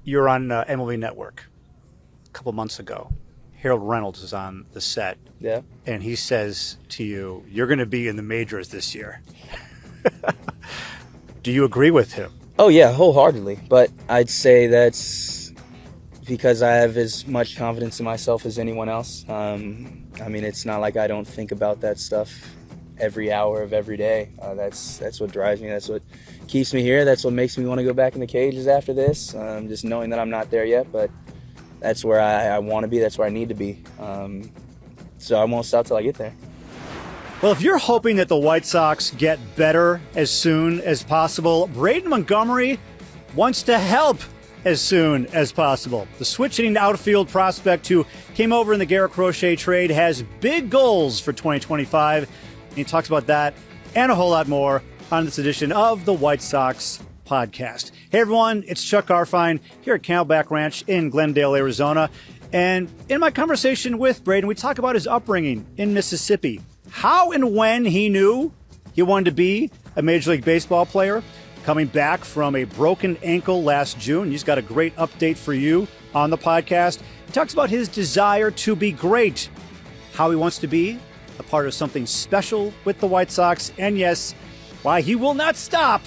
you're on MLB Network a couple months ago. Harold Reynolds is on the set. Yeah. And he says to you, you're going to be in the majors this year. Do you agree with him? Oh, yeah, wholeheartedly. But I'd say that's because I have as much confidence in myself as anyone else. I mean, it's not like I don't think about that stuff every hour of every day. That's what drives me. That's what keeps me here. That's what makes me want to go back in the cages after this, just knowing that I'm not there yet. But that's where I want to be. That's where I need to be. So I won't stop till I get there. Well, if you're hoping that the White Sox get better as soon as possible, Braden Montgomery wants to help as soon as possible. The switch-hitting outfield prospect who came over in the Garrett Crochet trade has big goals for 2025. And he talks about that and a whole lot more on this edition of the White Sox Podcast. Hey, everyone, it's Chuck Garfien here at Camelback Ranch in Glendale, Arizona. And in my conversation with Braden, we talk about his upbringing in Mississippi, how and when he knew he wanted to be a Major League Baseball player, coming back from a broken ankle last June. He's got a great update for you on the podcast. He talks about his desire to be great, how he wants to be a part of something special with the White Sox, and yes, why he will not stop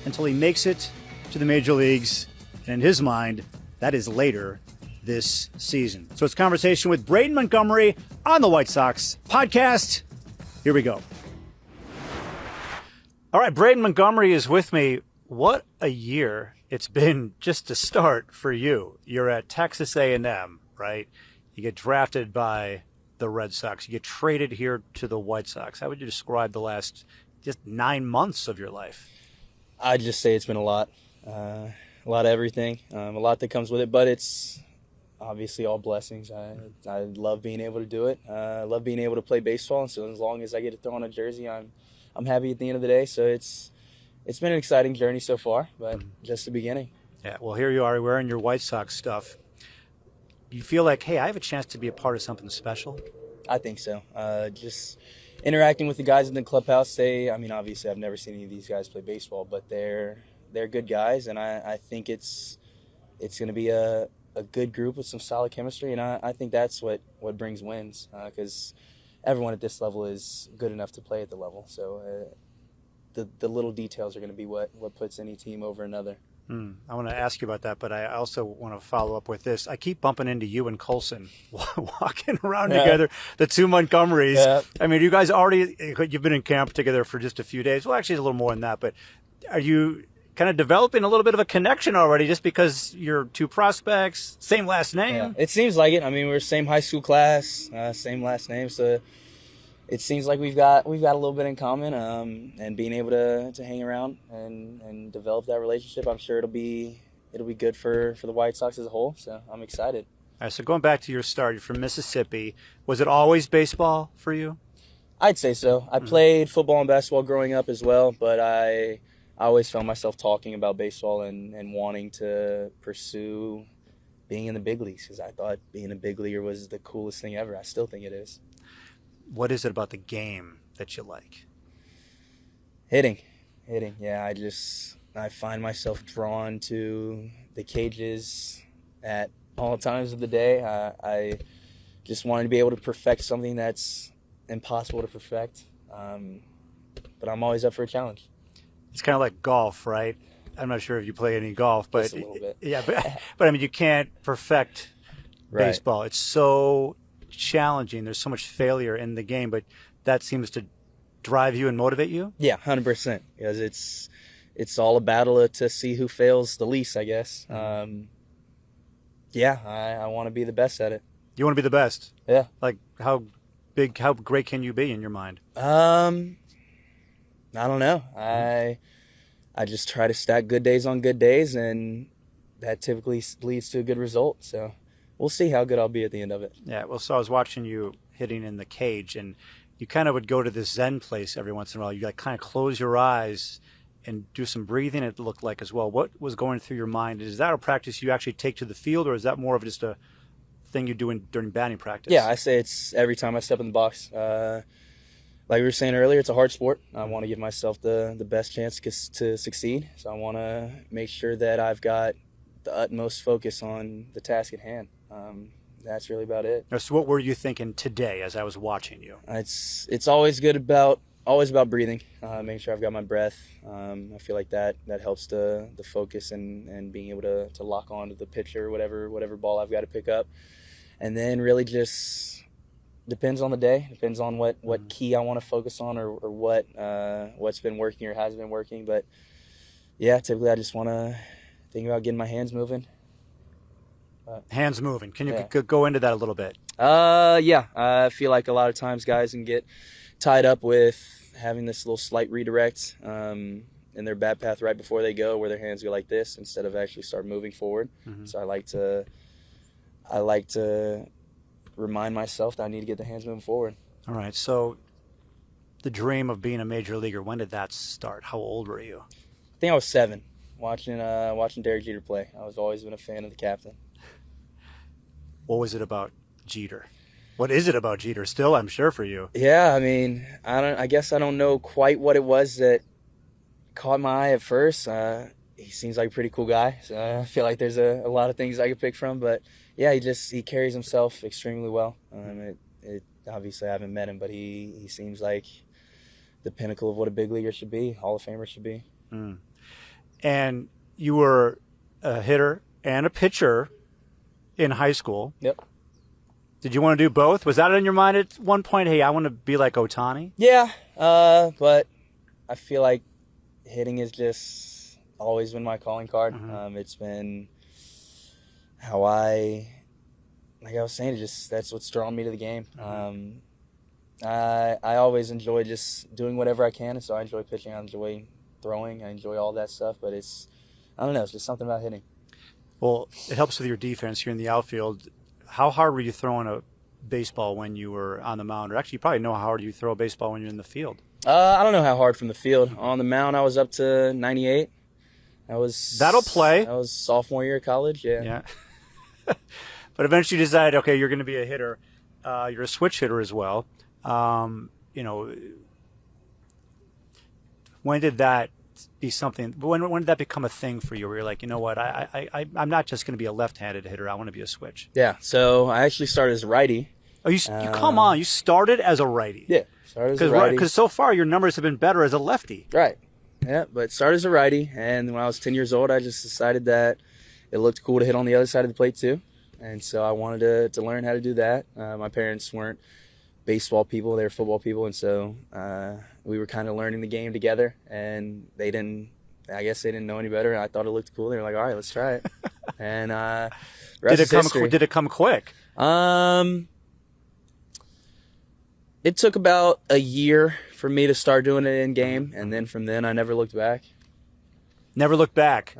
until he makes it to the major leagues. And in his mind, that is later this season. So it's a conversation with Braden Montgomery on the White Sox Podcast. Here we go. All right, Braden Montgomery is with me. What a year it's been just to start for you. You're at Texas A&M, right? You get drafted by the Red Sox. You get traded here to the White Sox. How would you describe the last just 9 months of your life? I'd just say it's been a lot of everything, a lot that comes with it, but it's obviously all blessings. I love being able to do it. I love being able to play baseball, and so as long as I get to throw on a jersey, I'm happy at the end of the day. So it's been an exciting journey so far, but just the beginning. Yeah, well, here you are wearing your White Sox stuff. You feel like, hey, I have a chance to be a part of something special? I think so. Just interacting with the guys in the clubhouse, obviously I've never seen any of these guys play baseball, but they're good guys, and I think it's going to be a good group with some solid chemistry, and I think that's what brings wins, because everyone at this level is good enough to play at the level. So the little details are going to be what puts any team over another. I want to ask you about that, but I also want to follow up with this. I keep bumping into you and Colson walking around together, the two Montgomerys. Yeah. I mean, you guys you've been in camp together for just a few days. Well, actually, it's a little more than that, but are you kind of developing a little bit of a connection already just because you're two prospects, same last name? Yeah, it seems like it. I mean, we're same high school class, same last name, so it seems like we've got a little bit in common, and being able to hang around and develop that relationship, I'm sure it'll be good for the White Sox as a whole. So I'm excited. All right, so going back to your start, you're from Mississippi. Was it always baseball for you? I'd say so. I played football and basketball growing up as well, but I always found myself talking about baseball and wanting to pursue being in the big leagues, because I thought being a big leaguer was the coolest thing ever. I still think it is. What is it about the game that you like? Hitting. Yeah, I find myself drawn to the cages at all times of the day. I just wanted to be able to perfect something that's impossible to perfect. But I'm always up for a challenge. It's kind of like golf, right? I'm not sure if you play any golf, but just a little bit. Yeah, but I mean, you can't perfect baseball. Right. It's so challenging. There's so much failure in the game, but that seems to drive you and motivate you? Yeah, 100%. Because it's all a battle to see who fails the least, I guess. Yeah, I want to be the best at it. You want to be the best? Yeah. Like how great can you be in your mind? I don't know. I just try to stack good days on good days, and that typically leads to a good result. So we'll see how good I'll be at the end of it. Yeah, well, so I was watching you hitting in the cage, and you kind of would go to this Zen place every once in a while. You kind of close your eyes and do some breathing, it looked like, as well. What was going through your mind? Is that a practice you actually take to the field, or is that more of just a thing you do during batting practice? Yeah, I say it's every time I step in the box. Like we were saying earlier, it's a hard sport. I want to give myself the best chance to succeed. So I want to make sure that I've got the utmost focus on the task at hand. That's really about it. So what were you thinking today as I was watching you? It's always about breathing, making sure I've got my breath. I feel like that helps the focus and being able to lock on to the pitcher, whatever ball I've got to pick up. And then really just depends on the day, depends on what key I want to focus on or what's been working or hasn't been working. But yeah, typically I just want to think about getting my hands moving. Hands moving. Can you go into that a little bit? Yeah. I feel like a lot of times guys can get tied up with having this little slight redirect in their bat path right before they go, where their hands go like this instead of actually start moving forward. So I like to remind myself that I need to get the hands moving forward. All right. So the dream of being a major leaguer, when did that start? How old were you? I think I was 7, watching Derek Jeter play. I was always been a fan of the captain. What was it about Jeter? What is it about Jeter still, I'm sure, for you? Yeah, I mean, I guess I don't know quite what it was that caught my eye at first. He seems like a pretty cool guy, so I feel like there's a lot of things I could pick from. But yeah, he carries himself extremely well. Obviously I haven't met him, but he seems like the pinnacle of what a big leaguer should be, Hall of Famer should be. And you were a hitter and a pitcher in high school. Yep. Did you want to do both? Was that in your mind at one point? Hey, I want to be like 𝗏𝗏? Yeah, but I feel like hitting is just always been my calling card. It's been how like I was saying, that's what's drawn me to the game. I always enjoy just doing whatever I can, and so I enjoy pitching. I enjoy throwing. I enjoy all that stuff, but I don't know, it's just something about hitting. Well, it helps with your defense here in the outfield. How hard were you throwing a baseball when you were on the mound? Or actually, you probably know how hard you throw a baseball when you're in the field. I don't know how hard from the field. On the mound, I was up to 98. That'll play. That was sophomore year of college, yeah. But eventually you decided, okay, you're going to be a hitter. You're a switch hitter as well. When did that be something? When did that become a thing for you? Where you're like, you know what, I'm not just going to be a left-handed hitter. I want to be a switch. Yeah. So I actually started as a righty. Oh, you come on! You started as a righty. Yeah, started as a righty. Because so far your numbers have been better as a lefty. Right. Yeah, but started as a righty, and when I was 10 years old, I just decided that it looked cool to hit on the other side of the plate too, and so I wanted to learn how to do that. My parents weren't baseball people; they were football people, and so we were kind of learning the game together. And I guess they didn't know any better. I thought it looked cool. They were like, "All right, let's try it." And did it come quick? It took about a year for me to start doing it in game, and then from then I never looked back. Never looked back.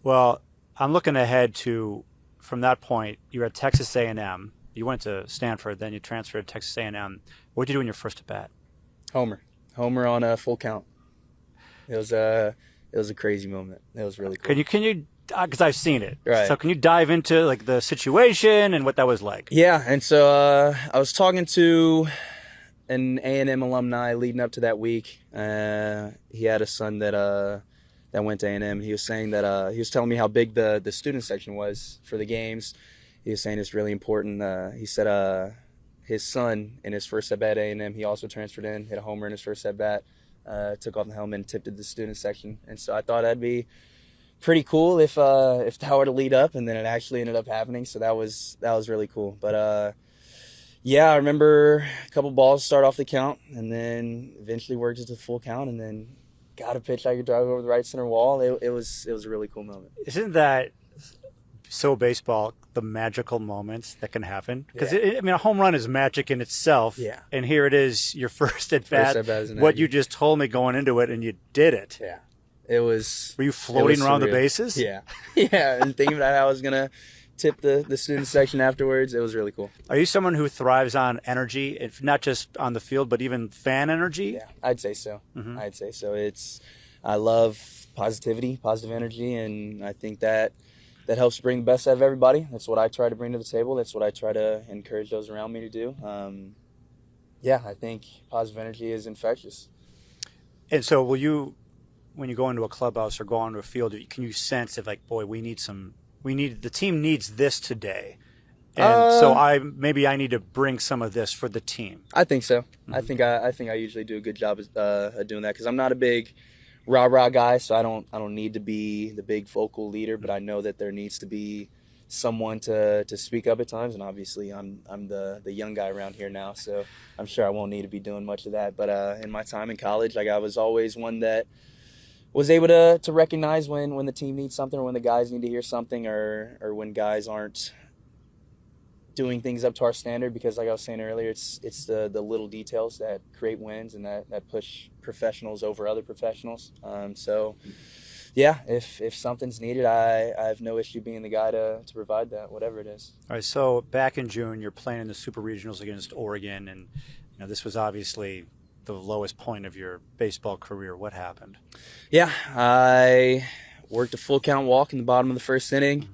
Well, I'm looking ahead to, from that point, you were at Texas A&M. You went to Stanford, then you transferred to Texas A&M. What did you do in your first at bat? Homer on a full count. It was a crazy moment. It was really cool. Can you? Because I've seen it. Right. So can you dive into like the situation and what that was like? Yeah, and so I was talking to an A&M alumni leading up to that week. He had a son that went to A&M. He was saying that he was telling me how big the student section was for the games. He was saying it's really important. He said his son in his first at bat at A&M, he also transferred in, hit a homer in his first at bat, took off the helmet and tipped at the student section. And so I thought that'd be pretty cool if that were to lead up, and then it actually ended up happening. So that was really cool. But yeah, I remember a couple balls start off the count, and then eventually worked it to the full count, and then got a pitch I could drive over the right center wall. It was a really cool moment. Isn't that so baseball, the magical moments that can happen? Because a home run is magic in itself. Yeah. And here it is, your first at bat. What you just told me going into it, and you did it. Yeah. It was. Were you floating around the bases? Yeah. Yeah. And thinking about how I was gonna tip the student section afterwards, it was really cool. Are you someone who thrives on energy, if not just on the field, but even fan energy? Yeah, I'd say so. I'd say so. I love positivity, positive energy, and I think that helps bring the best out of everybody. That's what I try to bring to the table. That's what I try to encourage those around me to do. Yeah, I think positive energy is infectious. And so will you when you go into a clubhouse or go onto a field, can you sense if like, boy, the team needs this today, and so I need to bring some of this for the team? I think so. Mm-hmm. I think I usually do a good job of doing that, because I'm not a big rah-rah guy, so I don't need to be the big vocal leader, but I know that there needs to be someone to speak up at times, and obviously I'm the young guy around here now, so I'm sure I won't need to be doing much of that. But in my time in college, like, I was always one that was able to recognize when the team needs something, or when the guys need to hear something, or when guys aren't doing things up to our standard, because like I was saying earlier, it's the little details that create wins and that push professionals over other professionals. So yeah, if something's needed, I have no issue being the guy to provide that, whatever it is. All right, so back in June, you're playing in the Super Regionals against Oregon, and this was obviously the lowest point of your baseball career. What happened? Yeah, I worked a full count walk in the bottom of the first inning.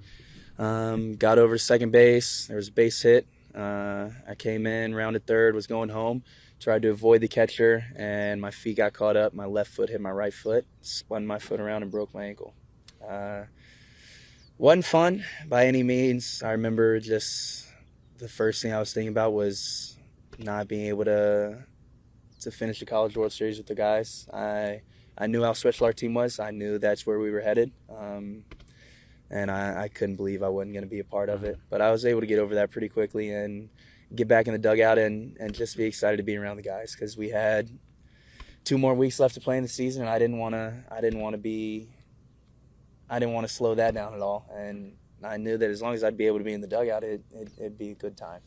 Got over to second base. There was a base hit. I came in, rounded third, was going home, tried to avoid the catcher, and my feet got caught up. My left foot hit my right foot, spun my foot around, and broke my ankle. Wasn't fun by any means. I remember just the first thing I was thinking about was not being able to finish the College World Series with the guys. I knew how special our team was. I knew that's where we were headed. And I couldn't believe I wasn't going to be a part of it. But I was able to get over that pretty quickly and get back in the dugout and just be excited to be around the guys, because we had 2 more weeks left to play in the season, and I didn't want to slow that down at all. And I knew that as long as I'd be able to be in the dugout, it'd be a good time.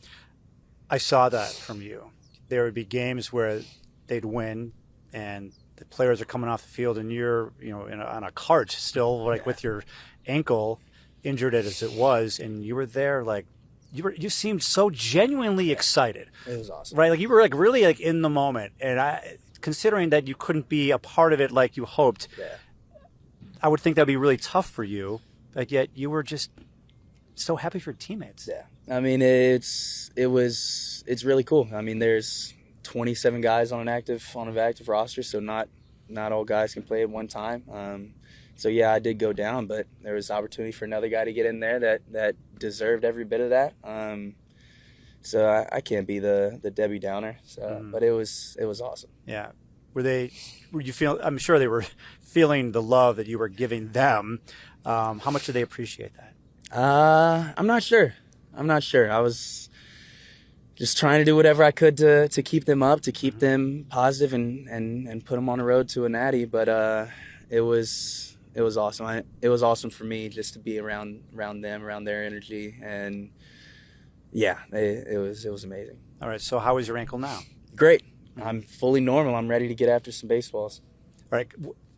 I saw that from you. There would be games where they'd win, and the players are coming off the field, and you're on a cart still, like, with your ankle, injured as it was, and you were there, like, you seemed so genuinely excited. It was awesome, right? Like, you were like really like in the moment, and considering that you couldn't be a part of it like you hoped, I would think that'd be really tough for you. Like, yet you were just so happy for your teammates. Yeah, I mean, it's really cool. I mean, there's 27 guys on an active roster, so not all guys can play at one time. So yeah, I did go down, but there was opportunity for another guy to get in there that deserved every bit of that. So I can't be the Debbie Downer. So, but it was awesome. Yeah. I'm sure they were feeling the love that you were giving them. How much did they appreciate that? I'm not sure. I was just trying to do whatever I could to keep them up, to keep them positive and put them on the road to a natty. But it was awesome. It was awesome for me just to be around them, around their energy, and yeah, it was amazing. All right, so how is your ankle now? Great. I'm fully normal. I'm ready to get after some baseballs. All right,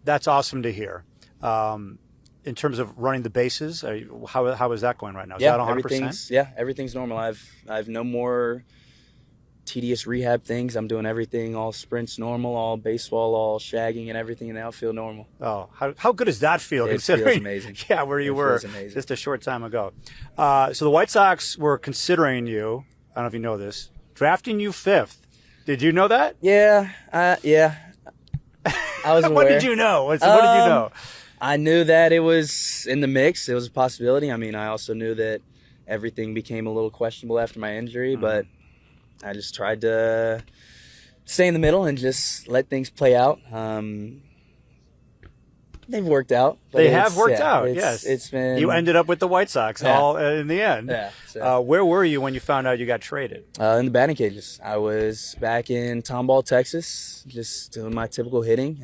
that's awesome to hear. In terms of running the bases, how is that going right now? Is that 100%? Everything's normal. I've no more tedious rehab things. I'm doing everything, all sprints normal, all baseball, all shagging and everything in the outfield normal. Oh, how good does that feel? It feels amazing. Yeah, where you were just a short time ago. So the White Sox were considering you, I don't know if you know this, drafting you 5th. Did you know that? Yeah. I was aware. What did you know? What did you know? I knew that it was in the mix. It was a possibility. I mean, I also knew that everything became a little questionable after my injury, but I just tried to stay in the middle and just let things play out. They've worked out. They have worked out, yes. It's been... You ended up with the White Sox all in the end. Yeah. So. Where were you when you found out you got traded? In the batting cages. I was back in Tomball, Texas, just doing my typical hitting.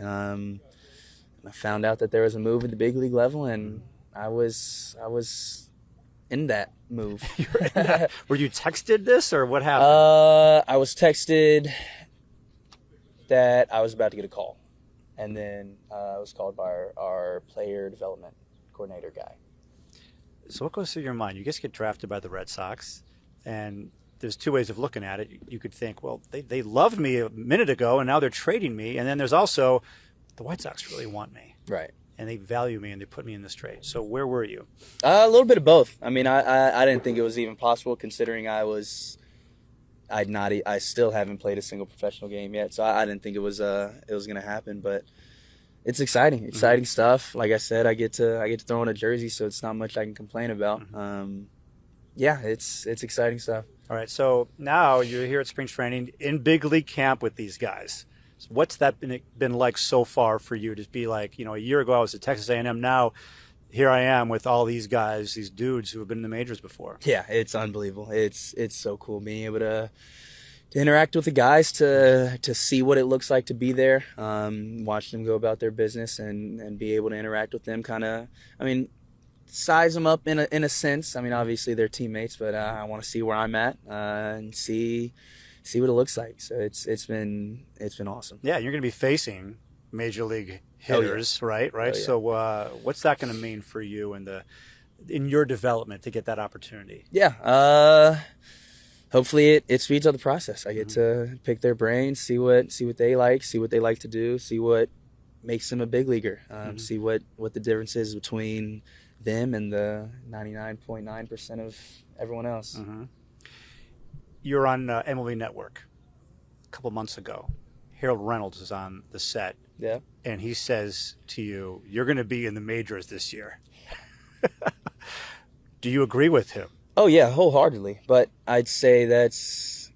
I found out that there was a move at the big league level, and I was in that move. Were you texted this, or what happened? I was texted that I was about to get a call, and then I was called by our player development coordinator guy. So what goes through your mind? You just get drafted by the Red Sox, and there's 2 ways of looking at it. You could think, well, they loved me a minute ago, and now they're trading me. And then there's also, the White Sox really want me. Right. And they value me, and they put me in this trade. So where were you? A little bit of both. I mean, I didn't think it was even possible, considering I still haven't played a single professional game yet, so I didn't think it was going to happen. But it's exciting stuff. Like I said, I get to throw on a jersey, so it's not much I can complain about. Yeah, it's exciting stuff. All right, so now you're here at spring training in big league camp with these guys. So what's that been like so far for you to be like, a year ago I was at Texas A&M, now here I am with all these guys, these dudes who have been in the majors before? Yeah, it's unbelievable. It's so cool being able to interact with the guys, to see what it looks like to be there, watch them go about their business and be able to interact with them, size them up in a sense. Obviously they're teammates, but I want to see where I'm at and see what it looks like. So it's been awesome. Yeah, you're going to be facing major league hitters, right? Oh, yeah. So what's that going to mean for you in your development to get that opportunity? Yeah, hopefully it speeds up the process. I get to pick their brains, see what they like to do, see what makes them a big leaguer, see what the difference is between them and the 99.9% of everyone else. You're on MLB Network a couple months ago. Harold Reynolds is on the set. Yeah. And he says to you, you're going to be in the majors this year. Do you agree with him? Oh, yeah, wholeheartedly. But I'd say that's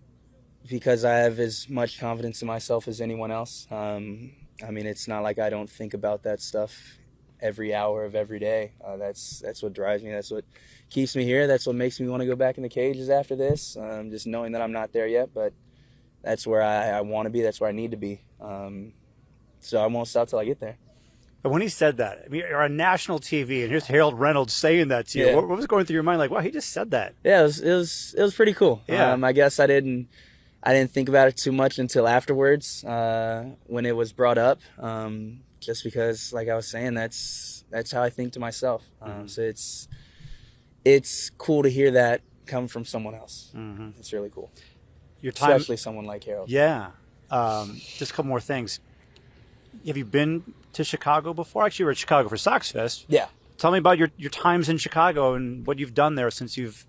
because I have as much confidence in myself as anyone else. It's not like I don't think about that stuff every hour of every day. That's what drives me. That's what keeps me here. That's what makes me want to go back in the cages after this, just knowing that I'm not there yet. But that's where I want to be. That's where I need to be. So I won't stop till I get there. But when he said that, you're on national TV, and here's Harold Reynolds saying that to you. Yeah. What was going through your mind? Like, wow, he just said that. Yeah, it was pretty cool. Yeah. I guess I didn't think about it too much until afterwards, when it was brought up. Just because, like I was saying, that's how I think to myself. So it's cool to hear that come from someone else. It's really cool. Especially someone like Harold. Yeah. Just a couple more things. Have you been to Chicago before? Actually, you were at Chicago for Sox Fest. Yeah. Tell me about your times in Chicago and what you've done there since you've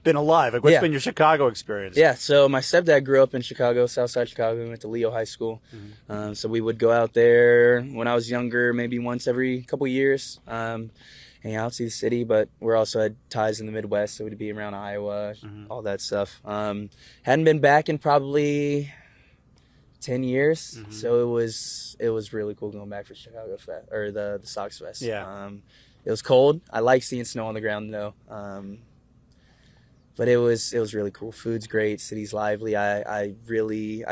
been alive. Like, what's been your Chicago experience? Yeah, so my stepdad grew up in Chicago, Southside Chicago. We went to Leo High School. So we would go out there when I was younger, maybe once every couple years, hang out, see the city. But we're also had ties in the Midwest, so we'd be around Iowa, all that stuff. Hadn't been back in probably 10 years, so it was really cool going back for Chicago Fest, or the Sox Fest. Yeah. It was cold. I like seeing snow on the ground though. But it was really cool. Food's great. City's lively. I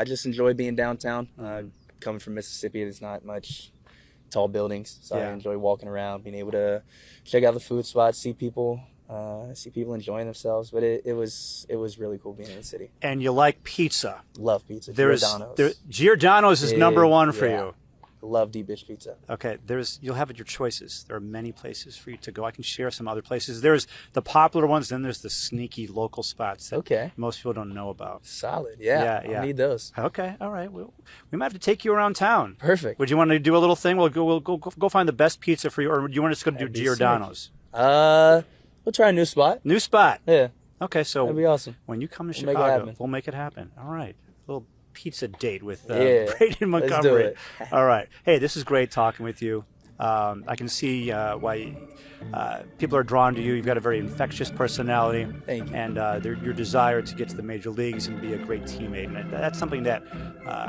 just enjoy being downtown. Coming from Mississippi, there's not much tall buildings, so I enjoy walking around, being able to check out the food spots, see people enjoying themselves. But it was really cool being in the city. And you like pizza? Love pizza. Giordano's is number one for you. Love deep dish pizza. Okay, you'll have your choices. There are many places for you to go. I can share some other places. There's the popular ones, then there's the sneaky local spots that most people don't know about. Solid, yeah. I need those. Okay, all right. We might have to take you around town. Perfect. Would you want to do a little thing? We'll go find the best pizza for you, or do you want us to go do Giordano's? We'll try a new spot. New spot. Yeah. Okay, so that'd be awesome. When you come to Chicago, we'll make it happen. All right. A little pizza date with Braden Montgomery. Let's do it. All right. Hey, this is great talking with you. I can see why people are drawn to you. You've got a very infectious personality. Thank you. And your desire to get to the major leagues and be a great teammate. And that's something that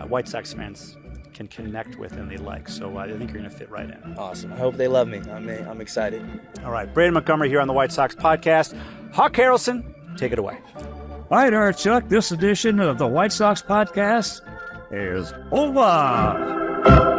White Sox fans can connect with and they like. So I think you're going to fit right in. Awesome. I hope they love me. I'm excited. All right. Braden Montgomery here on the White Sox Podcast. 𝗗cie 𝗰𝗶𝗹, take it away. All right, Chuck, this edition of the White Sox Podcast is over.